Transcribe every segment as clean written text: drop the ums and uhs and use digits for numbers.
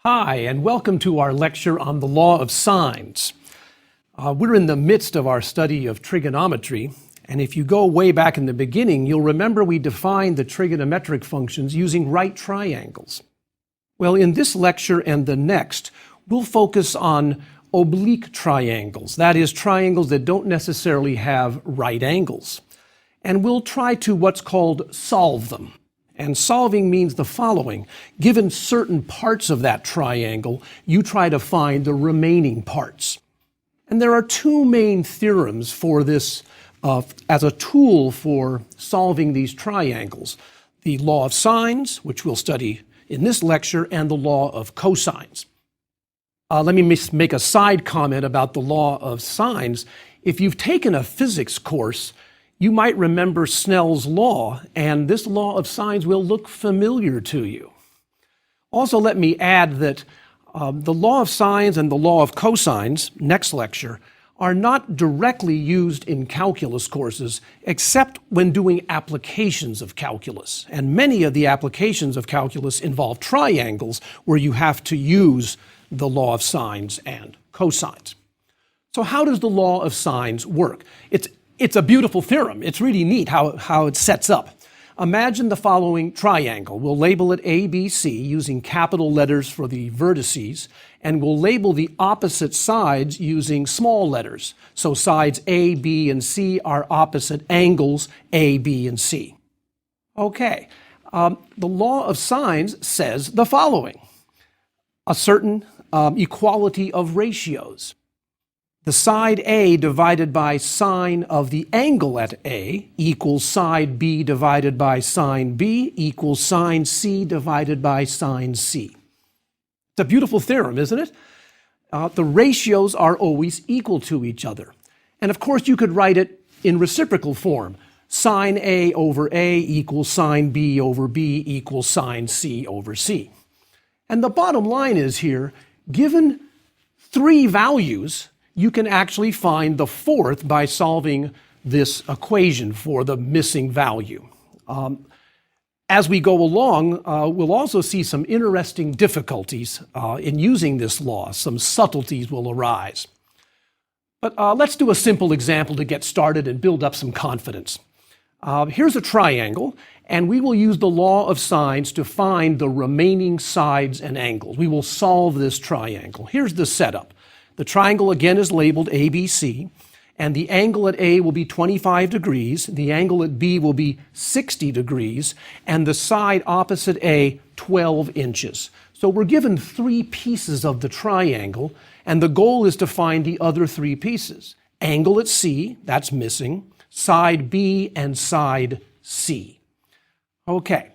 Hi, and welcome to our lecture on the law of sines. We're in the midst of our study of trigonometry, and if you go way back in the beginning, you'll remember we defined the trigonometric functions using right triangles. Well, in this lecture and the next, we'll focus on oblique triangles, that is, triangles that don't necessarily have right angles. And we'll try to what's called solve them. And solving means the following. Given certain parts of that triangle, you try to find the remaining parts. And there are two main theorems for this as a tool for solving these triangles. The law of sines, which we'll study in this lecture, and the law of cosines. Let me make a side comment about the law of sines. If you've taken a physics course, you might remember Snell's law, and this law of sines will look familiar to you. Also, let me add that the law of sines and the law of cosines, next lecture, are not directly used in calculus courses except when doing applications of calculus. And many of the applications of calculus involve triangles where you have to use the law of sines and cosines. So how does the law of sines work? It's a beautiful theorem. It's really neat how it sets up. Imagine the following triangle. We'll label it ABC using capital letters for the vertices, and we'll label the opposite sides using small letters. So sides A, B, and C are opposite angles A, B, and C. Okay. The law of sines says the following. A certain equality of ratios. The side A divided by sine of the angle at A equals side B divided by sine B equals sine C divided by sine C. It's a beautiful theorem, isn't it? The ratios are always equal to each other. And of course, you could write it in reciprocal form. Sine A over A equals sine B over B equals sine C over C. And the bottom line is here, given three values, you can actually find the fourth by solving this equation for the missing value. As we go along, we'll also see some interesting difficulties in using this law. Some subtleties will arise. But let's do a simple example to get started and build up some confidence. Here's a triangle, and we will use the law of sines to find the remaining sides and angles. We will solve this triangle. Here's the setup. The triangle again is labeled ABC, and the angle at A will be 25 degrees, the angle at B will be 60 degrees, and the side opposite A 12 inches. So we're given three pieces of the triangle, and the goal is to find the other three pieces. Angle at C, that's missing, side B and side C. Okay.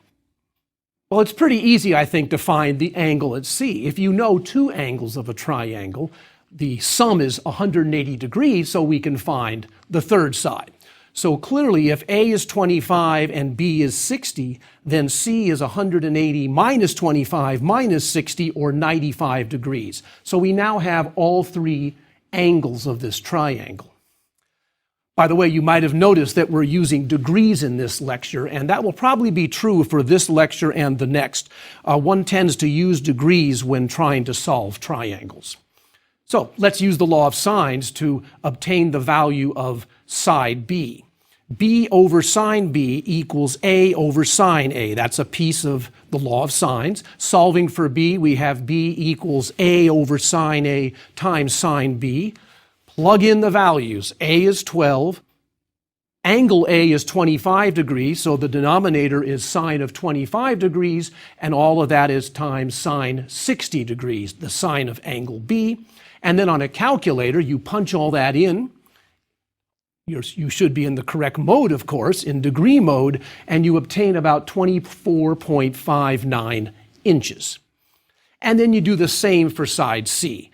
Well, it's pretty easy, I think, to find the angle at C. If you know two angles of a triangle, the sum is 180 degrees, so we can find the third side. So clearly, if A is 25 and B is 60, then C is 180 minus 25 minus 60, or 95 degrees. So we now have all three angles of this triangle. By the way, you might have noticed that we're using degrees in this lecture, and that will probably be true for this lecture and the next. One tends to use degrees when trying to solve triangles. So let's use the law of sines to obtain the value of side B. B over sine B equals A over sine A. That's a piece of the law of sines. Solving for B, we have B equals A over sine A times sine B. Plug in the values. A is 12. Angle A is 25 degrees, so the denominator is sine of 25 degrees, and all of that is times sine 60 degrees, the sine of angle B. And then on a calculator, you punch all that in. You should be in the correct mode, of course, in degree mode, and you obtain about 24.59 inches. And then you do the same for side C.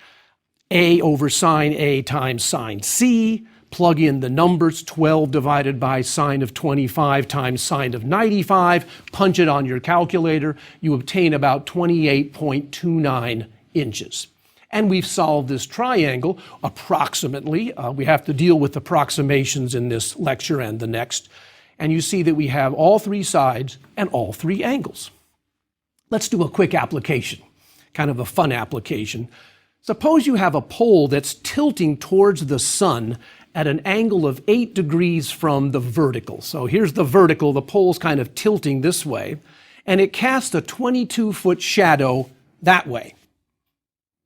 A over sine A times sine C. Plug in the numbers, 12 divided by sine of 25 times sine of 95. Punch it on your calculator. You obtain about 28.29 inches. And we've solved this triangle approximately. We have to deal with approximations in this lecture and the next. And you see that we have all three sides and all three angles. Let's do a quick application. kind of a fun application. Suppose you have a pole that's tilting towards the sun at an angle of 8 degrees from the vertical. So here's the vertical, the pole's kind of tilting this way, and it casts a 22-foot shadow that way.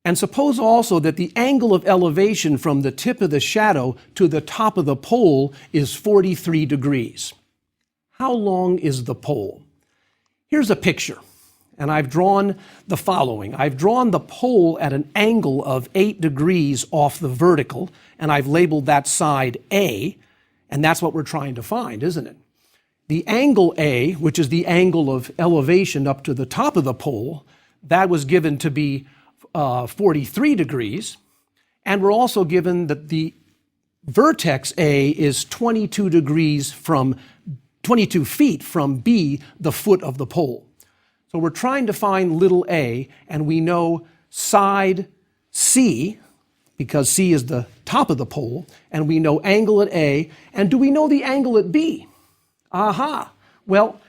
And suppose also that the angle of elevation from the tip of the shadow to the top of the pole is 43 degrees. How long is the pole? Here's a picture, and I've drawn the following. I've drawn the pole at an angle of 8 degrees off the vertical, and I've labeled that side A, and that's what we're trying to find, isn't it? The angle A, which is the angle of elevation up to the top of the pole, that was given to be 43 degrees, and we're also given that the vertex A is 22 feet from B, the foot of the pole. So we're trying to find little a, and we know side C, because C is the top of the pole, and we know angle at A, and do we know the angle at B? Aha! Well,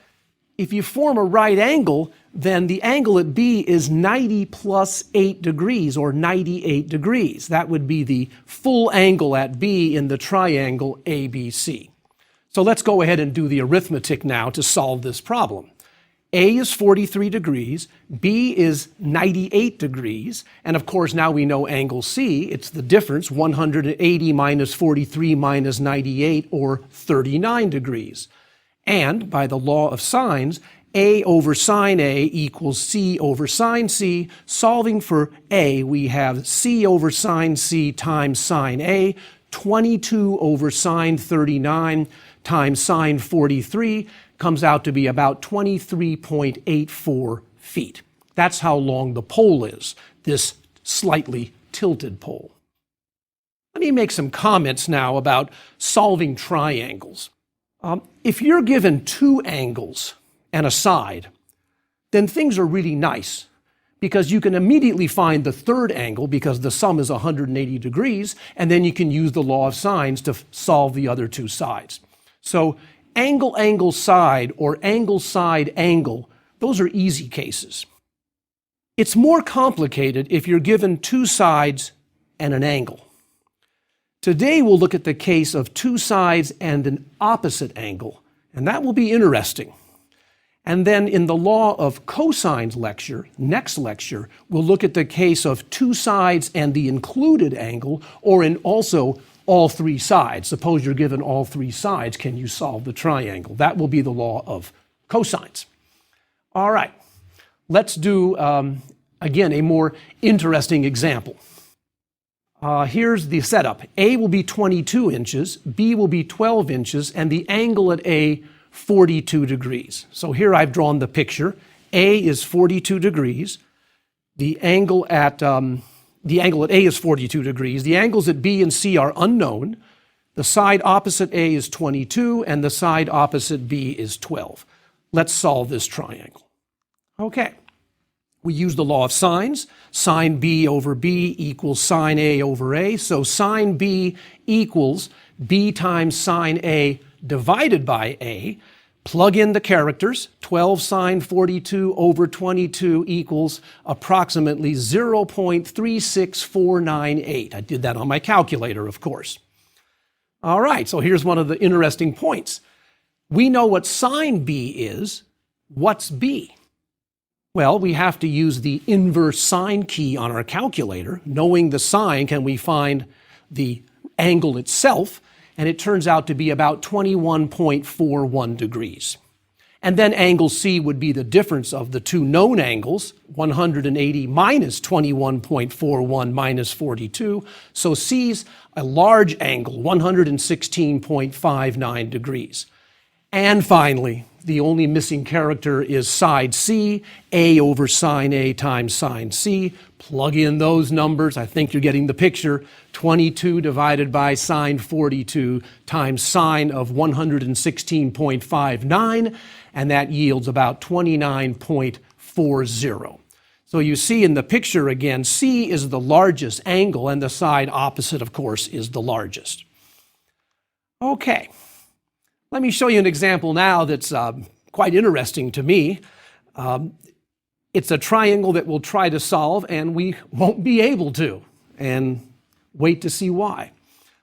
if you form a right angle, then the angle at B is 90 plus 8 degrees, or 98 degrees. That would be the full angle at B in the triangle ABC. So let's go ahead and do the arithmetic now to solve this problem. A is 43 degrees, B is 98 degrees, and of course now we know angle C, it's the difference, 180 minus 43 minus 98, or 39 degrees. And by the law of sines, A over sine A equals C over sine C. Solving for A, we have C over sine C times sine A, 22 over sine 39 times sine 43 comes out to be about 23.84 feet. That's how long the pole is, this slightly tilted pole. Let me make some comments now about solving triangles. If you're given two angles and a side, then things are really nice because you can immediately find the third angle because the sum is 180 degrees, and then you can use the law of sines to solve the other two sides. So angle, angle, side, or angle, side, angle, those are easy cases. It's more complicated if you're given two sides and an angle. Today we'll look at the case of two sides and an opposite angle, and that will be interesting. And then in the law of cosines lecture, next lecture, we'll look at the case of two sides and the included angle, or in also all three sides. Suppose you're given all three sides, can you solve the triangle? That will be the law of cosines. All right, let's do, again, a more interesting example. Here's the setup. A will be 22 inches, B will be 12 inches, and the angle at A, 42 degrees. So here I've drawn the picture. A is 42 degrees. The angle at A is 42 degrees. The angles at B and C are unknown. The side opposite A is 22, and the side opposite B is 12. Let's solve this triangle. Okay. We use the law of sines. Sine B over B equals sine A over A. So sine B equals B times sine A divided by A. Plug in the characters. 12 sine 42 over 22 equals approximately 0.36498. I did that on my calculator, of course. All right, so here's one of the interesting points. We know what sine B is. What's B? Well, we have to use the inverse sine key on our calculator. Knowing the sine, can we find the angle itself? And it turns out to be about 21.41 degrees. And then angle C would be the difference of the two known angles, 180 minus 21.41 minus 42. So C's a large angle, 116.59 degrees. And finally, the only missing character is side C, A over sine A times sine C. Plug in those numbers. I think you're getting the picture. 22 divided by sine 42 times sine of 116.59, and that yields about 29.40. So you see in the picture again, C is the largest angle, and the side opposite, of course, is the largest. Okay. Let me show you an example now that's quite interesting to me. It's a triangle that we'll try to solve, and we won't be able to, and wait to see why.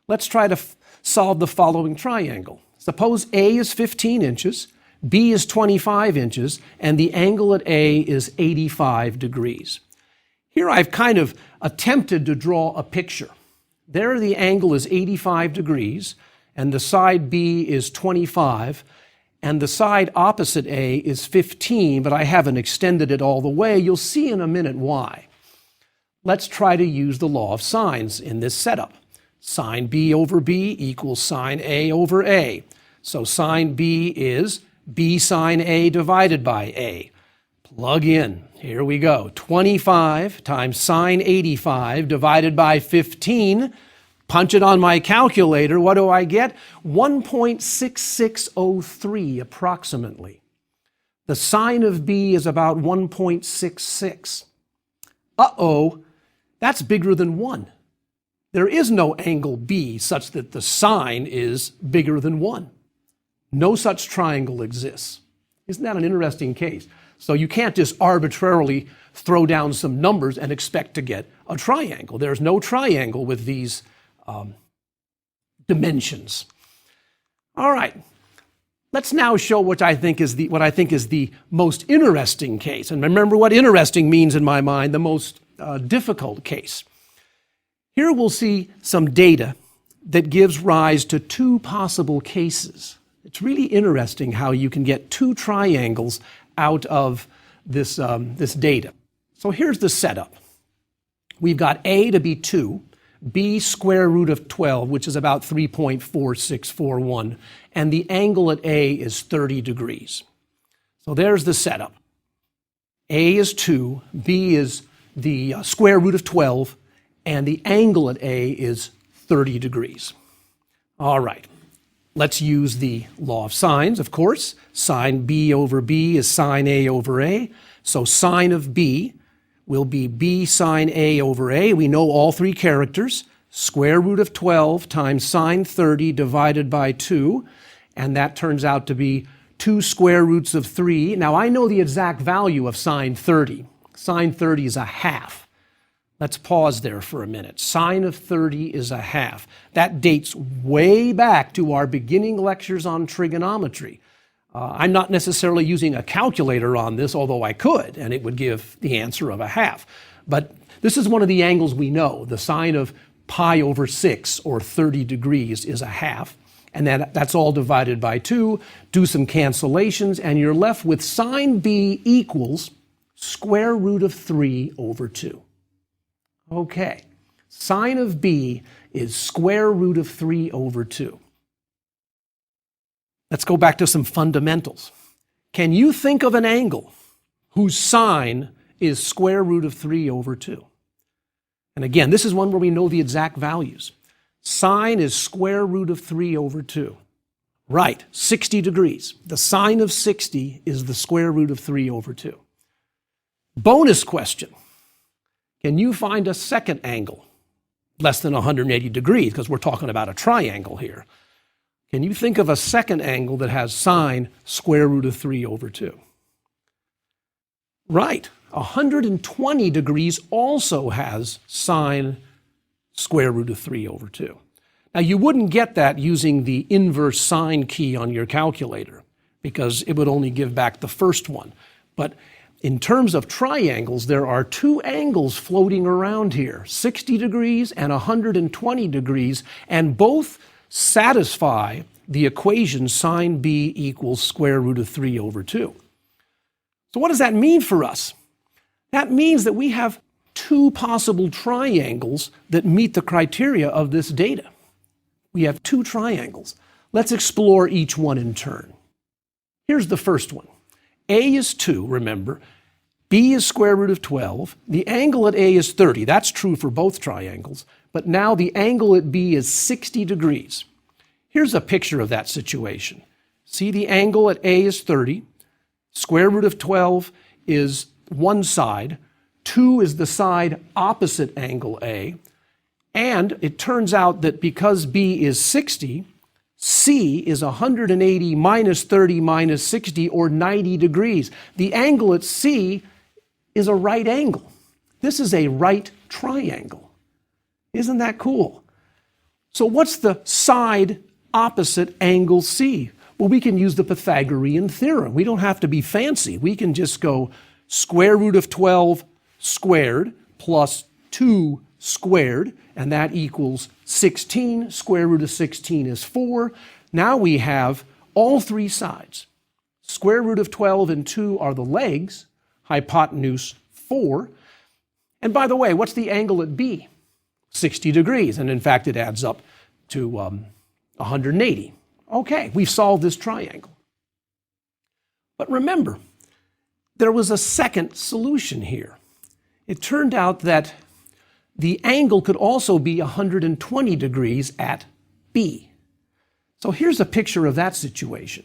Let's try to solve the following triangle. Suppose A is 15 inches, B is 25 inches, and the angle at A is 85 degrees. Here I've kind of attempted to draw a picture. There the angle is 85 degrees, and the side B is 25, and the side opposite A is 15, but I haven't extended it all the way. You'll see in a minute why. Let's try to use the law of sines in this setup. Sine B over B equals sine A over A. So sine B is B sine A divided by A. Plug in. Here we go. 25 times sine 85 divided by 15. Punch it on my calculator. What do I get? 1.6603 approximately. The sine of B is about 1.66. Uh-oh, that's bigger than 1. There is no angle B such that the sine is bigger than 1. No such triangle exists. Isn't that an interesting case? So you can't just arbitrarily throw down some numbers and expect to get a triangle. There's no triangle with these dimensions. All right, let's now show what I think is the most interesting case. And remember what interesting means in my mind, the most difficult case. Here we'll see some data that gives rise to two possible cases. It's really interesting how you can get two triangles out of this data. So here's the setup. We've got A to be 2, B square root of 12, which is about 3.4641, and the angle at A is 30 degrees. So there's the setup. A is 2, B is the square root of 12, and the angle at A is 30 degrees. All right, let's use the law of sines, of course. Sine B over B is sine A over A. So sine of B will be B sine A over A. We know all three characters. Square root of 12 times sine 30 divided by 2. And that turns out to be 2 square roots of 3. Now I know the exact value of sine 30. Sine 30 is a half. Let's pause there for a minute. Sine of 30 is a half. That dates way back to our beginning lectures on trigonometry. I'm not necessarily using a calculator on this, although I could, and it would give the answer of a half. But this is one of the angles we know. The sine of pi over 6, or 30 degrees, is a half. And that's all divided by 2. Do some cancellations, and you're left with sine B equals square root of 3 over 2. Okay, sine of B is square root of 3 over 2. Let's go back to some fundamentals. Can you think of an angle whose sine is square root of 3 over 2? And again, this is one where we know the exact values. Sine is square root of 3 over 2. Right, 60 degrees. The sine of 60 is the square root of 3 over 2. Bonus question. Can you find a second angle less than 180 degrees? Because we're talking about a triangle here. Can you think of a second angle that has sine square root of 3 over 2? Right. 120 degrees also has sine square root of 3 over 2. Now, you wouldn't get that using the inverse sine key on your calculator because it would only give back the first one. But in terms of triangles, there are two angles floating around here, 60 degrees and 120 degrees, and both satisfy the equation sine B equals square root of 3 over 2. So what does that mean for us? That means that we have two possible triangles that meet the criteria of this data. We have two triangles. Let's explore each one in turn. Here's the first one. A is 2, remember. B is square root of 12. The angle at A is 30. That's true for both triangles. But now the angle at B is 60 degrees. Here's a picture of that situation. See, the angle at A is 30. Square root of 12 is one side. 2 is the side opposite angle A. And it turns out that because B is 60, C is 180 minus 30 minus 60, or 90 degrees. The angle at C is a right angle. This is a right triangle. Isn't that cool? So what's the side opposite angle C? Well, we can use the Pythagorean theorem. We don't have to be fancy. We can just go square root of 12 squared plus 2 squared, and that equals 16. Square root of 16 is 4. Now we have all three sides. Square root of 12 and 2 are the legs, hypotenuse 4. And by the way, what's the angle at B? 60 degrees, and in fact it adds up to 180. Okay, we've solved this triangle. But remember, there was a second solution here. It turned out that the angle could also be 120 degrees at B. So here's a picture of that situation.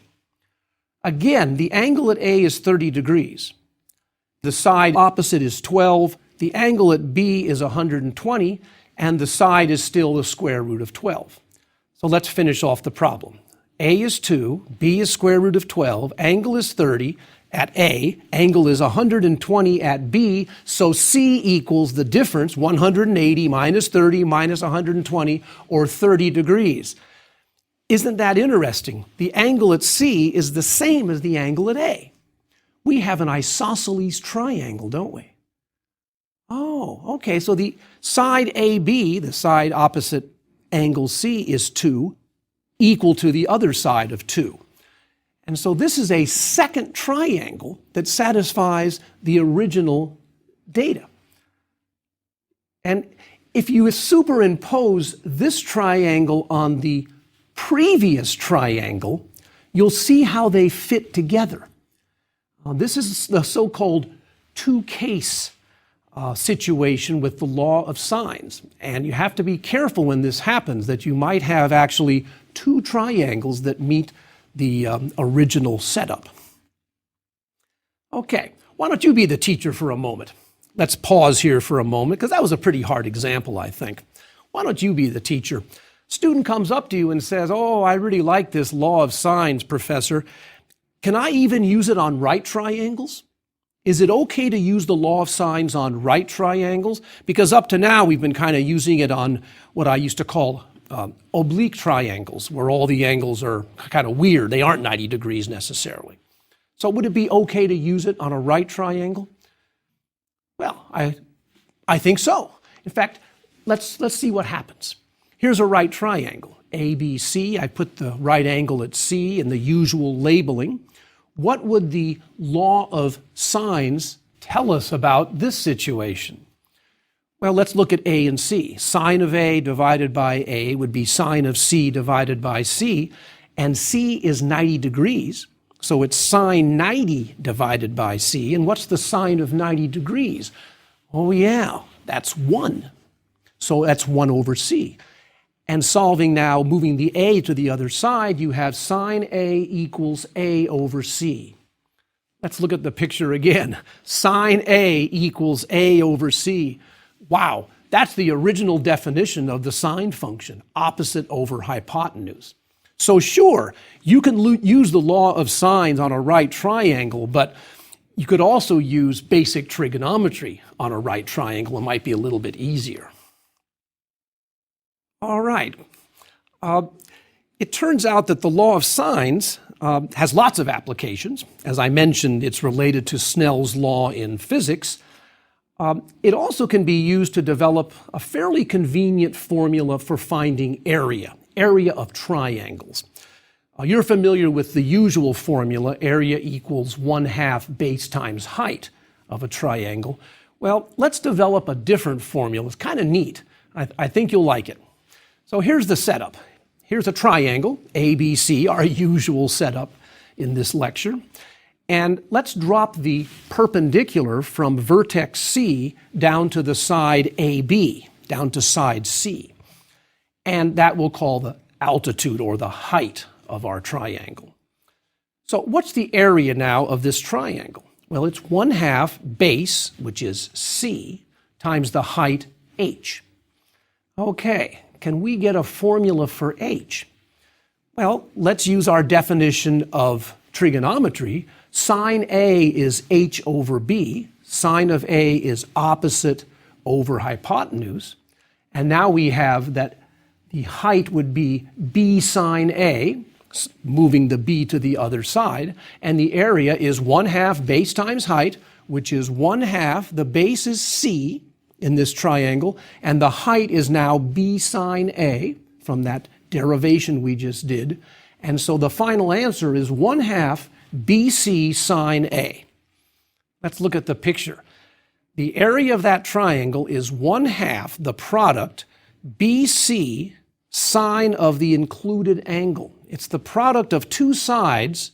Again, the angle at A is 30 degrees. The side opposite is 12. The angle at B is 120, and the side is still the square root of 12. So let's finish off the problem. A is 2, B is square root of 12, angle is 30 at A, angle is 120 at B, so C equals the difference, 180 minus 30 minus 120, or 30 degrees. Isn't that interesting? The angle at C is the same as the angle at A. We have an isosceles triangle, don't we? Oh, okay, so the side AB, the side opposite angle C, is 2, equal to the other side of 2. And so this is a second triangle that satisfies the original data. And if you superimpose this triangle on the previous triangle, you'll see how they fit together. This is the so-called two-case situation with the law of sines. And you have to be careful when this happens that you might have actually two triangles that meet the original setup. Okay, why don't you be the teacher for a moment? Let's pause here for a moment, because that was a pretty hard example, I think. Why don't you be the teacher? Student comes up to you and says, "Oh, I really like this law of sines, Professor. Can I even use it on right triangles? Is it okay to use the law of sines on right triangles? Because up to now, we've been kind of using it on what I used to call oblique triangles, where all the angles are kind of weird. They aren't 90 degrees necessarily. So would it be okay to use it on a right triangle?" Well, I think so. In fact, let's see what happens. Here's a right triangle, ABC. I put the right angle at C in the usual labeling. What would the law of sines tell us about this situation? Well, let's look at A and C. Sine of A divided by A would be sine of C divided by C, and C is 90 degrees, so it's sine 90 divided by C. And what's the sine of 90 degrees? Oh yeah, that's 1. So that's 1 over C. And solving now, moving the A to the other side, you have sine A equals A over C. Let's look at the picture again. Sine A equals A over C. Wow, that's the original definition of the sine function, opposite over hypotenuse. So sure, you can use the law of sines on a right triangle, but you could also use basic trigonometry on a right triangle. It might be a little bit easier. All right. It turns out that the law of sines has lots of applications. As I mentioned, it's related to Snell's law in physics. It also can be used to develop a fairly convenient formula for finding area of triangles. You're familiar with the usual formula, area equals 1/2 base times height of a triangle. Well, let's develop a different formula. It's kind of neat. I think you'll like it. So here's the setup. Here's a triangle, ABC, our usual setup in this lecture. And let's drop the perpendicular from vertex C down to the side AB, down to side C. And that we'll call the altitude or the height of our triangle. So what's the area now of this triangle? Well, it's 1/2 base, which is C, times the height H. Okay, can we get a formula for H? Well, let's use our definition of trigonometry. Sine A is H over B. sine of A is opposite over hypotenuse. And now we have that the height would be B sine A, moving the B to the other side, and the area is 1/2 base times height, which is 1/2, the base is C in this triangle, and the height is now B sine A from that derivation we just did. And so the final answer is 1/2 BC sine A. Let's look at the picture. The area of that triangle is 1/2 the product BC sine of the included angle. It's the product of two sides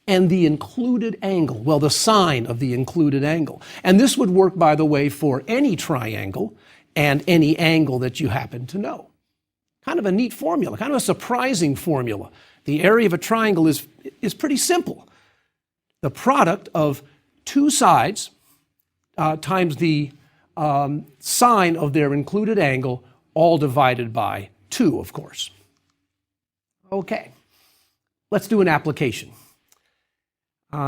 and the included angle. Well, the sine of the included angle. And this would work, by the way, for any triangle and any angle that you happen to know. Kind of a neat formula, kind of a surprising formula. The area of a triangle is pretty simple. The product of two sides times the sine of their included angle, all divided by 2, of course. Okay, let's do an application.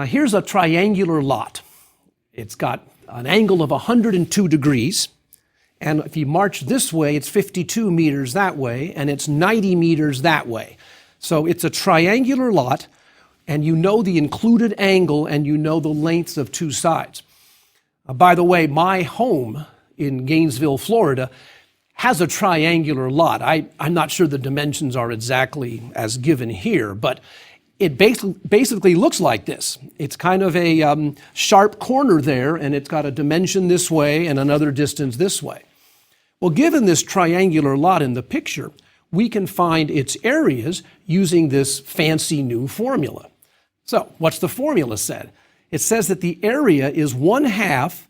Here's a triangular lot. It's got an angle of 102 degrees. And if you march this way, it's 52 meters that way, and it's 90 meters that way. So it's a triangular lot, and you know the included angle, and you know the lengths of two sides. By the way, my home in Gainesville, Florida, has a triangular lot. I'm not sure the dimensions are exactly as given here, but it basically looks like this. It's kind of a sharp corner there, and it's got a dimension this way and another distance this way. Well, given this triangular lot in the picture, we can find its areas using this fancy new formula. So, what's the formula said? It says that the area is 1/2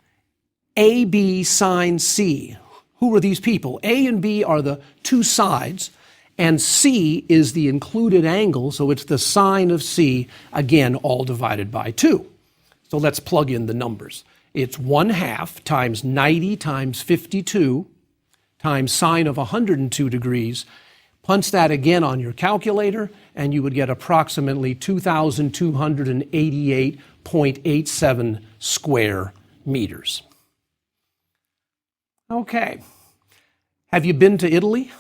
AB sine C. Who are these people? A and B are the two sides, and C is the included angle, so it's the sine of C, again, all divided by 2. So let's plug in the numbers. It's 1/2 times 90 times 52 times sine of 102 degrees. Punch that again on your calculator, and you would get approximately 2,288.87 square meters. Okay. Have you been to Italy?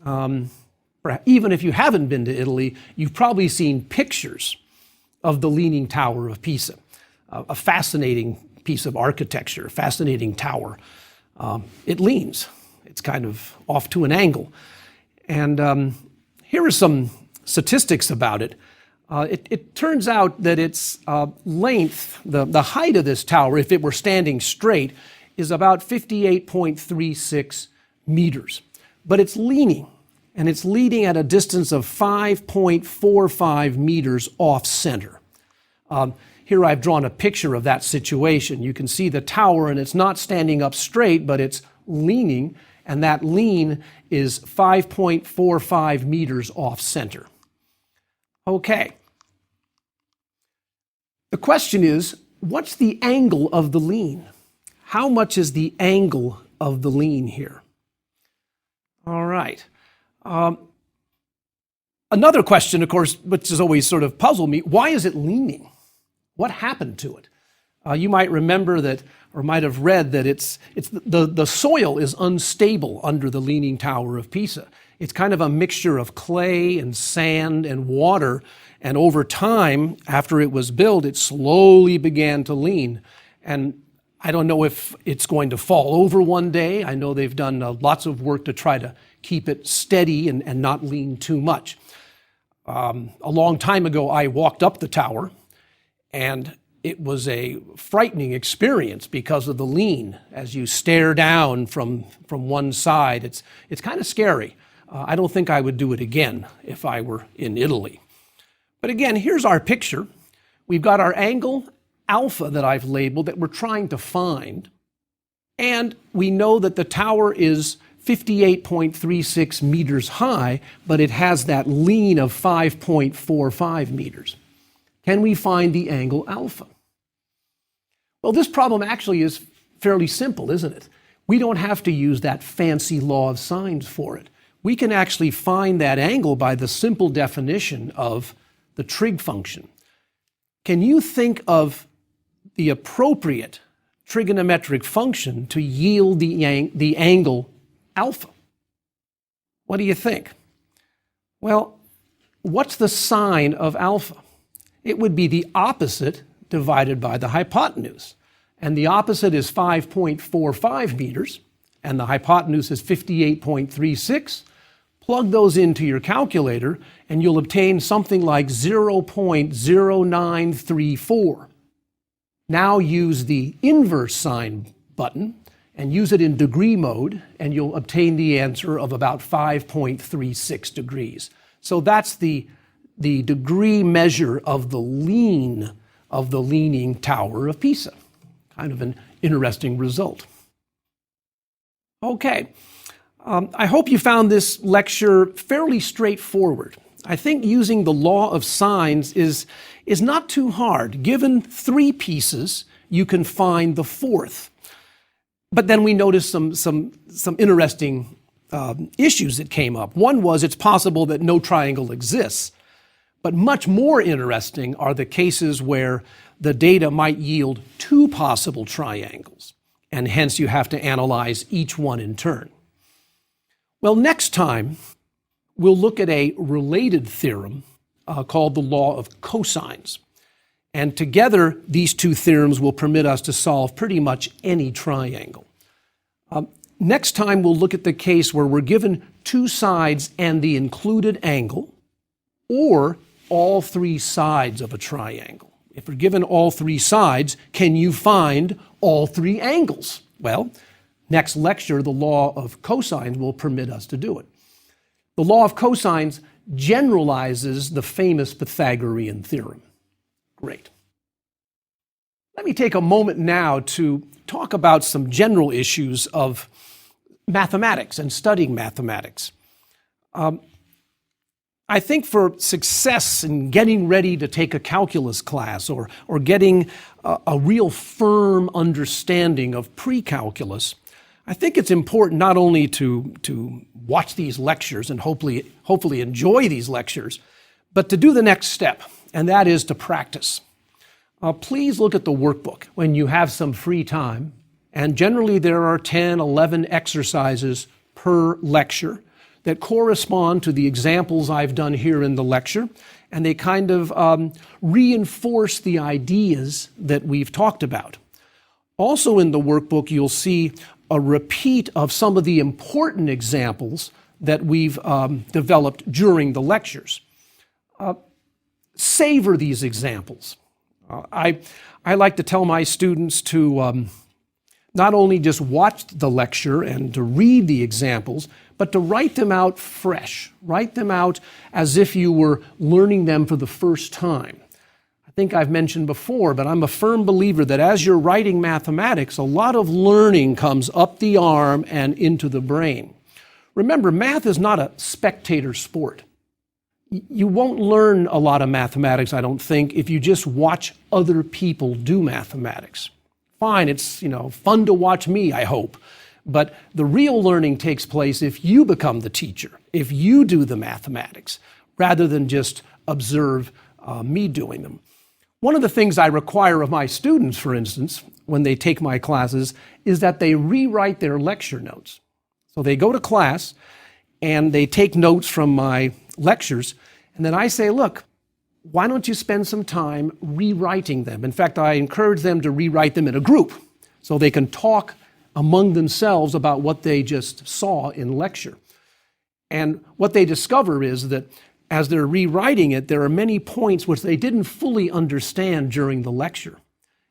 Even if you haven't been to Italy, you've probably seen pictures of the Leaning Tower of Pisa, a fascinating piece of architecture, fascinating tower. It leans. It's kind of off to an angle. And here are some statistics about it. It turns out that its length, the height of this tower, if it were standing straight, is about 58.36 meters. But it's leaning, and it's leaning at a distance of 5.45 meters off center. Here I've drawn a picture of that situation. You can see the tower, and it's not standing up straight, but it's leaning, and that lean is 5.45 meters off center. Okay. The question is, what's the angle of the lean? How much is the angle of the lean here? All right. Another question, of course, which has always sort of puzzled me, why is it leaning? What happened to it? You might remember that, or might have read that the soil is unstable under the Leaning Tower of Pisa. It's kind of a mixture of clay and sand and water, and over time, after it was built, it slowly began to lean. And I don't know if it's going to fall over one day. I know they've done lots of work to try to keep it steady and not lean too much. A long time ago, I walked up the tower, and it was a frightening experience because of the lean. As you stare down from one side, it's kind of scary. I don't think I would do it again if I were in Italy. But again, here's our picture. We've got our angle alpha that I've labeled that we're trying to find. And we know that the tower is 58.36 meters high, but it has that lean of 5.45 meters. Can we find the angle alpha? Well, this problem actually is fairly simple, isn't it? We don't have to use that fancy law of sines for it. We can actually find that angle by the simple definition of the trig function. Can you think of the appropriate trigonometric function to yield the angle alpha? What do you think? Well, what's the sine of alpha? It would be the opposite divided by the hypotenuse. And the opposite is 5.45 meters, and the hypotenuse is 58.36. Plug those into your calculator, and you'll obtain something like 0.0934. Now use the inverse sine button and use it in degree mode, and you'll obtain the answer of about 5.36 degrees. So that's the degree measure of the leaning Tower of Pisa. Kind of an interesting result. Okay, I hope you found this lecture fairly straightforward. I think using the law of sines is not too hard. Given 3 pieces, you can find the 4th. But then we noticed some interesting issues that came up. One was it's possible that no triangle exists. But much more interesting are the cases where the data might yield 2 possible triangles, and hence you have to analyze each one in turn. Well, next time, we'll look at a related theorem called the law of cosines. And together, these 2 theorems will permit us to solve pretty much any triangle. Next time, we'll look at the case where we're given 2 sides and the included angle, or all 3 sides of a triangle. If we're given all 3 sides, can you find all 3 angles? Well, next lecture, the law of cosines will permit us to do it. The law of cosines generalizes the famous Pythagorean theorem. Great. Let me take a moment now to talk about some general issues of mathematics and studying mathematics. I think for success in getting ready to take a calculus class or getting a real firm understanding of pre-calculus, I think it's important not only to watch these lectures and hopefully enjoy these lectures, but to do the next step, and that is to practice. Please look at the workbook when you have some free time, and generally there are 10, 11 exercises per lecture that correspond to the examples I've done here in the lecture, and they kind of reinforce the ideas that we've talked about. Also in the workbook, you'll see a repeat of some of the important examples that we've developed during the lectures. Savor these examples. I like to tell my students to not only just watch the lecture and to read the examples, but to write them out fresh. Write them out as if you were learning them for the first time. I think I've mentioned before, but I'm a firm believer that as you're writing mathematics, a lot of learning comes up the arm and into the brain. Remember, math is not a spectator sport. You won't learn a lot of mathematics, I don't think, if you just watch other people do mathematics. Fine, it's fun to watch me, I hope. But the real learning takes place if you become the teacher, if you do the mathematics, rather than just observe me doing them. One of the things I require of my students, for instance, when they take my classes, is that they rewrite their lecture notes. So they go to class and they take notes from my lectures, and then I say, look, why don't you spend some time rewriting them? In fact, I encourage them to rewrite them in a group so they can talk among themselves about what they just saw in lecture. And what they discover is that as they're rewriting it, there are many points which they didn't fully understand during the lecture.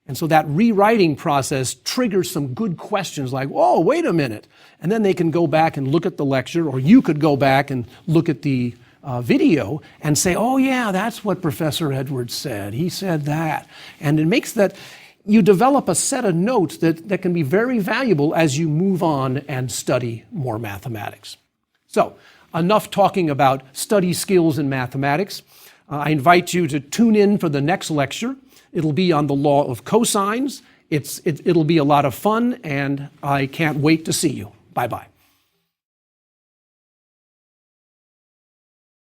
And so that rewriting process triggers some good questions like, whoa, wait a minute. And then they can go back and look at the lecture, or you could go back and look at the video and say, oh yeah, that's what Professor Edwards said. He said that. And it makes that you develop a set of notes that can be very valuable as you move on and study more mathematics. So, enough talking about study skills in mathematics. I invite you to tune in for the next lecture. It'll be on the law of cosines. It'll be a lot of fun, and I can't wait to see you. Bye-bye.